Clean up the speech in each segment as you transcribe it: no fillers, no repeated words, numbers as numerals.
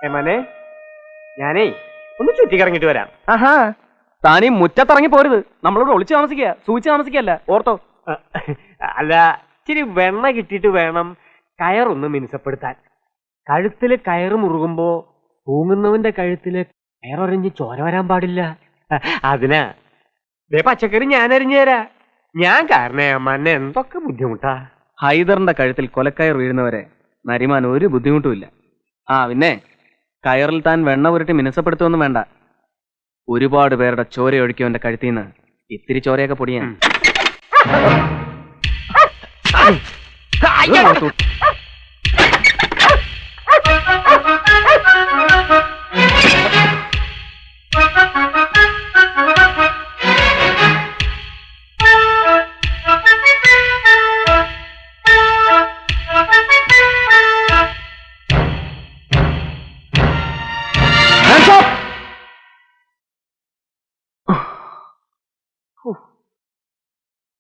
ഏമാനെ ഞാനേ ഒന്ന് ചുറ്റിക്കറങ്ങിട്ട് വരാം. ആഹാ, താനീ മുറ്റത്തിറങ്ങി പോരുത്. നമ്മളോട് ഒളിച്ചു താമസിക്കുക, സൂചിച്ച് താമസിക്കല്ല, ഓർത്തോ. അല്ല, ഇച്ചിരി വെണ്ണ കിട്ടിയിട്ട് വേണം കയറൊന്ന് മിനുസപ്പെടുത്താൻ. കഴുത്തില് കയറ് മുറുകുമ്പോ തൂങ്ങുന്നവന്റെ കഴുത്തില് കയറൊരഞ്ഞ് ചോര വരാൻ പാടില്ല. അതിനാ പച്ചക്കറി ഞാൻ അരിഞ്ഞു തരാ. ഞാൻ കാരണം ഏമാനെ എന്തൊക്കെ ബുദ്ധിമുട്ടാ. ഹൈദറിന്റെ കഴുത്തിൽ കൊലക്കയർ വീഴുന്നവരെ നരിമാൻ ഒരു ബുദ്ധിമുട്ടുമില്ല. ആ പിന്നെ കയറിൽ താൻ വെണ്ണ പുരട്ടി മിനുസപ്പെടുത്തുമൊന്നും വേണ്ട. ഒരുപാട് പേരുടെ ചോരയൊഴുക്കിയവന്റെ കഴുത്തിൽ നിന്ന് ഇത്തിരി ചോരയൊക്കെ പൊടിയാൻ.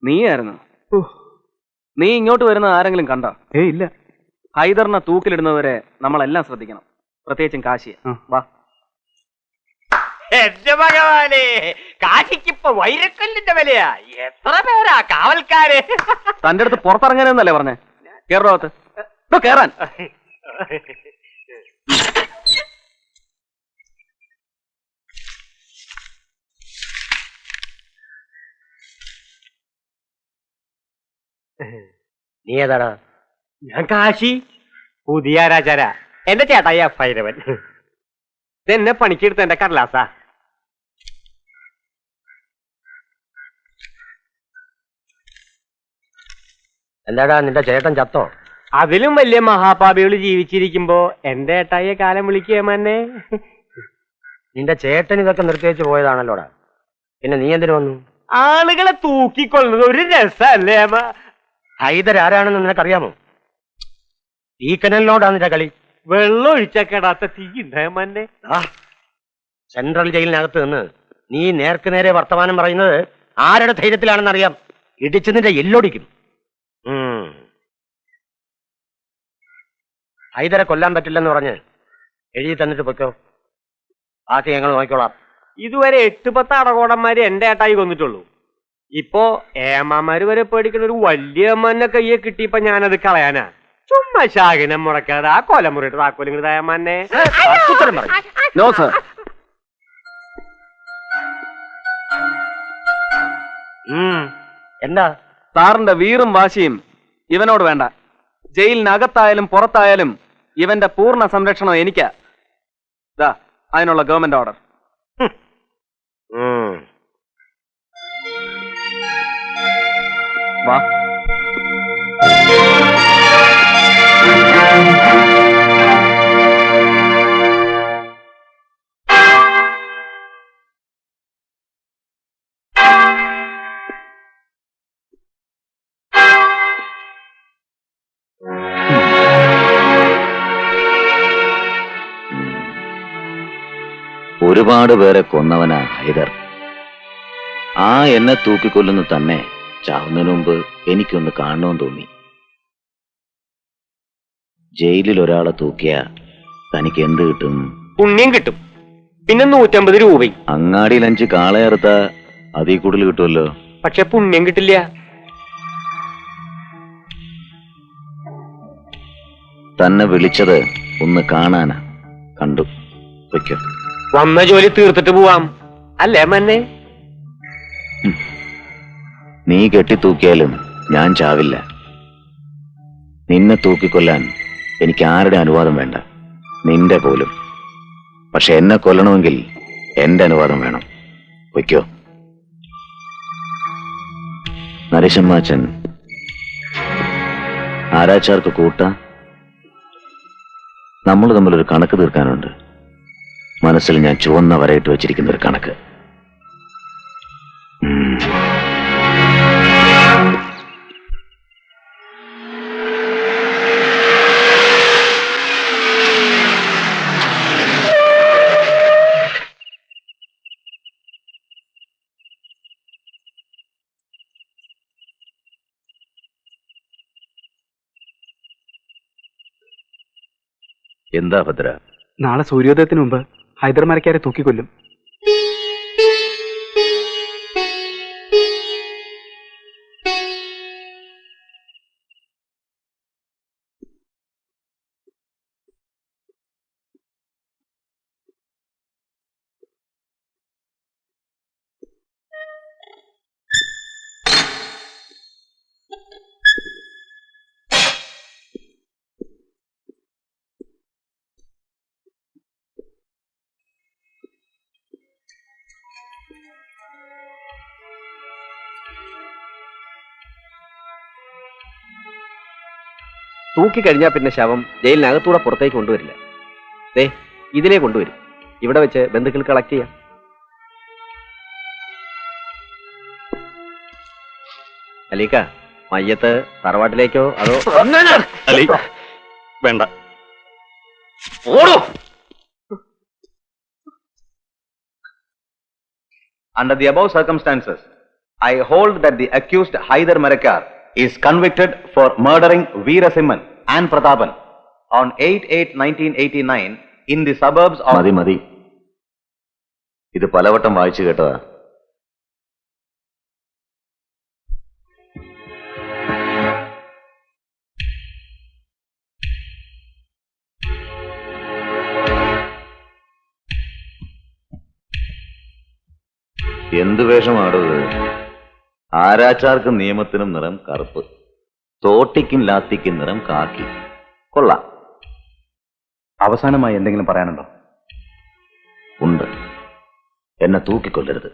നീയായിരുന്നു. നീ ഇങ്ങോട്ട് വരുന്ന ആരെങ്കിലും കണ്ടോ? ഇല്ല. ഹൈദറിനെ തൂക്കിലിടുന്നവരെ നമ്മളെല്ലാം ശ്രദ്ധിക്കണം, പ്രത്യേകിച്ചും കാശിയെ. വാ. എന്റെ ഭഗവാനെ, കാശിക്കിപ്പോ വൈരക്കല്ലിന്റെ വിലയാ. എത്ര പേരാ കാവൽക്കാര്. തന്റെ അടുത്ത് പുറത്തിറങ്ങാനെന്നല്ലേ പറഞ്ഞേ? കേറോത്ത് കേറാൻ. നീ ഏതാടാ? ഞാൻ കാശി, പുതിയ രാജാരാ. എന്റെ ചേട്ടായി ഭൈരവൻ. ഇതെന്നെ പണിക്കെടുത്ത എന്റെ കടലാസാ. എന്താടാ നിന്റെ ചേട്ടൻ ചത്തോ? അതിലും വലിയ മഹാപാപികൾ ജീവിച്ചിരിക്കുമ്പോ എന്റെ ഏട്ടായിയെ കാലം വിളിക്കുകയെന്നെ. നിന്റെ ചേട്ടൻ ഇതൊക്കെ നിർത്തിവെച്ച് പോയതാണല്ലോടാ, പിന്നെ നീ എന്തിനു വന്നു? ആളുകളെ തൂക്കിക്കൊള്ളുന്നത് ഒരു രസല്ലേ അമ്മ? ഹൈദർ ആരാണെന്ന് നിനക്കറിയാമോ? ഈ കനലിനോടാ നിന്റെ കളി. വെള്ളം ഒഴിച്ച കേടാത്ത തീ ഉണ്ടായമ്മന്നെ. സെൻട്രൽ ജയിലിനകത്ത് നിന്ന് നീ നേർക്ക് നേരെ വർത്തമാനം പറയുന്നത് ആരുടെ ധൈര്യത്തിലാണെന്ന് അറിയാം. ഇടിച്ചു നിന്റെ എല്ലൊടിക്കും. ഹൈദരെ കൊല്ലാൻ പറ്റില്ലെന്ന് പറഞ്ഞ് എഴുതി തന്നിട്ട് പൊയ്ക്കോ, ബാക്കി ഞങ്ങൾ നോക്കിക്കോളാം. ഇതുവരെ 8-10 അടകോടന്മാര് എന്റെ ഏട്ടായി കൊന്നിട്ടുള്ളൂ. ഇപ്പോ ഏമാമാര് വരെ പേടിക്കുന്ന ഒരു വലിയ അമ്മന്നെ കയ്യെ കിട്ടിയപ്പോ ഞാനത് കളയാനാ. ചുമ്മാ ശാഖനം മുടക്കാതെ ആ കൊലമുറിയിട്ട് താക്കോലിങ്ങോട്ട് ഏമാന്നെ. No sir. എന്താ സാറിന്റെ വീറും വാശിയും ഇവനോട് വേണ്ട. ജയിലിനകത്തായാലും പുറത്തായാലും ഇവന്റെ പൂർണ്ണ സംരക്ഷണം എനിക്കാ. അതിനുള്ള ഗവൺമെന്റ് ഓർഡർ. വാ. ഒരുപാട് പേരെ കൊന്നവനാ ഹൈദർ. ആ എന്നെ തൂക്കിക്കൊല്ലുന്നു തന്നെ ചാവുന്നതിന് മുമ്പ് എനിക്കൊന്ന് കാണണമെന്ന് തോന്നി. ജയിലിൽ ഒരാളെ തൂക്കിയ തനിക്ക് എന്ത് കിട്ടും? പുണ്യം കിട്ടും, പിന്നെ 150 രൂപയും. അങ്ങാടിയിൽ 5 കാളയറുത്ത അതീ കൂടുതൽ കിട്ടുമല്ലോ. പക്ഷെ പുണ്യം കിട്ടില്ല. തന്നെ വിളിച്ചത് ഒന്ന് കാണാനാ. കണ്ടു, വയ്ക്കോ. വന്ന ജോലി തീർത്തിട്ട് പോവാം അല്ലേ മന്നെ? നീ കെട്ടിത്തൂക്കിയാലും ഞാൻ ചാവില്ല. നിന്നെ തൂക്കിക്കൊല്ലാൻ എനിക്ക് ആരുടെ അനുവാദം വേണ്ട, നിന്റെ പോലും. പക്ഷെ എന്നെ കൊല്ലണമെങ്കിൽ എന്റെ അനുവാദം വേണം. വയ്ക്കോ. നരസിംഹാച്ചൻ ആരാച്ചാർക്ക് കൂട്ട. നമ്മൾ തമ്മിലൊരു കണക്ക് തീർക്കാനുണ്ട്. മനസ്സിൽ ഞാൻ ചുവന്ന വരയിട്ട് വെച്ചിരിക്കുന്ന ഒരു കണക്ക്. എന്താ ഭദ്ര? നാളെ സൂര്യോദയത്തിന് മുമ്പ് ഹൈദർ മരക്കാരെ തൂക്കിക്കൊല്ലും. തൂക്കിക്കഴിഞ്ഞാൽ പിന്നെ ശവം ജയിലിനകത്തൂടെ പുറത്തേക്ക് കൊണ്ടുവരില്ല. ദേ ഇതിലേ കൊണ്ടുവരും. ഇവിടെ വെച്ച് ബന്ധുക്കൾ കളക്ട് ചെയ്യാം. അലീക്ക, മയ്യത്ത് തറവാട്ടിലേക്കോ അതോ? അലി വേണ്ട. Under the above circumstances, I hold that the accused Haidar Marakar is convicted for murdering Veera Simhan and Pratapan on 8/8/1989 in the suburbs of... മതി. ഇത് പലവട്ടം വായിച്ചു കേട്ടതാ. എന്ത് വേഷമാണത്? ആരാച്ചാർക്കും നിയമത്തിനും നിറം കറുപ്പ്, തോട്ടിക്കും ലാത്തിക്കും നിറം കാക്കി. കൊള്ളാം. അവസാനമായി എന്തെങ്കിലും പറയാനുണ്ടോ? ഉണ്ട്. എന്നെ തൂക്കിക്കൊല്ലരുത്.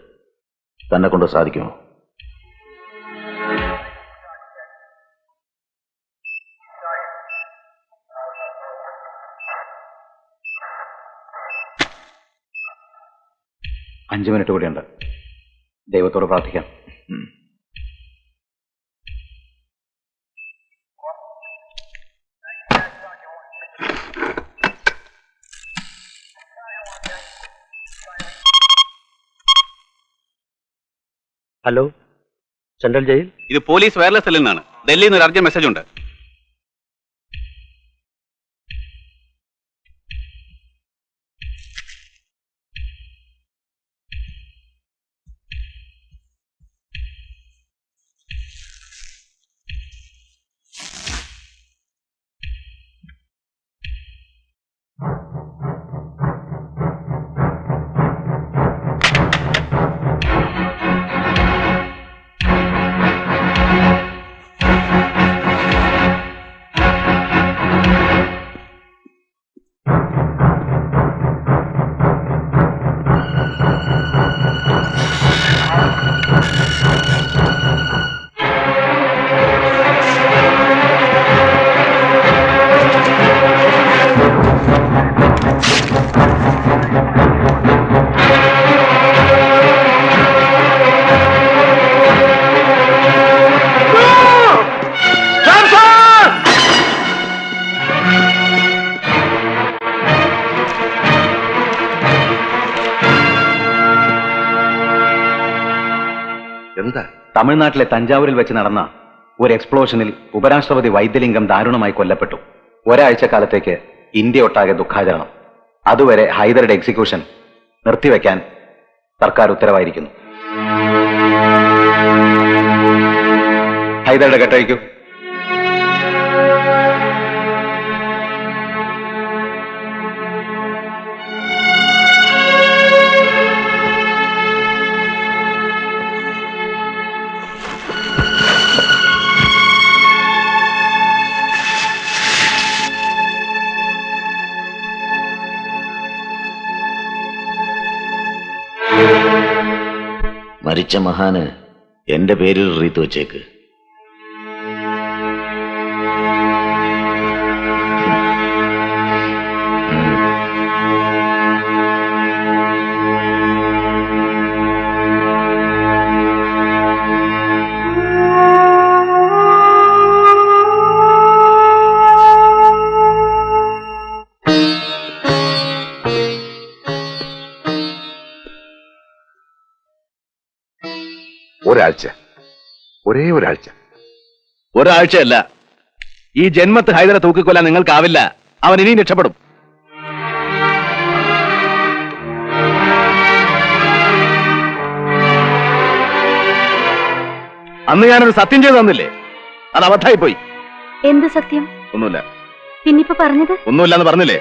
തന്നെ കൊണ്ട് സാധിക്കുമോ? അഞ്ച് മിനിറ്റ് കൂടിയുണ്ട്. ദൈവത്തോട് പ്രാർത്ഥിക്കാം. Hello, central jail. ഇത് പോലീസ് വയർലെസ് സെല്ലിൽ നിന്നാണ്. ഡൽഹിയിൽ നിന്ന് ഒരു അർജന്റ് മെസ്സേജ് ഉണ്ട്. തമിഴ്നാട്ടിലെ തഞ്ചാവൂരിൽ വെച്ച് നടന്ന ഒരു എക്സ്പ്ലോഷനിൽ ഉപരാഷ്ട്രപതി വൈദ്യലിംഗം ദാരുണമായി കൊല്ലപ്പെട്ടു. ഒരാഴ്ച കാലത്തേക്ക് ഇന്ത്യ ഒട്ടാകെ ദുഃഖാചരണം. അതുവരെ ഹൈദരുടെ എക്സിക്യൂഷൻ നിർത്തിവെക്കാൻ സർക്കാർ ഉത്തരവായിരിക്കുന്നു. ഹൈദരുടെ കെട്ടഴിക്കൂ. മരിച്ച മഹാന് എന്റെ പേരിൽ റീത്ത് വെച്ചേക്ക്. ഒരാഴ്ചയല്ല, ഈ ജന്മത്ത് ഹൈദരെ തൂക്കിക്കൊല്ലാൻ നിങ്ങൾക്കാവില്ല. അവൻ ഇനിയും രക്ഷപ്പെടും. അന്ന് ഞാനൊരു സത്യം ചെയ്തു തന്നില്ലേ, അത് അബദ്ധമായി പോയി. എന്ത് സത്യം? ഒന്നുമില്ല. പിന്നിപ്പോ പറഞ്ഞത് ഒന്നുമില്ലെന്ന് പറഞ്ഞില്ലേ?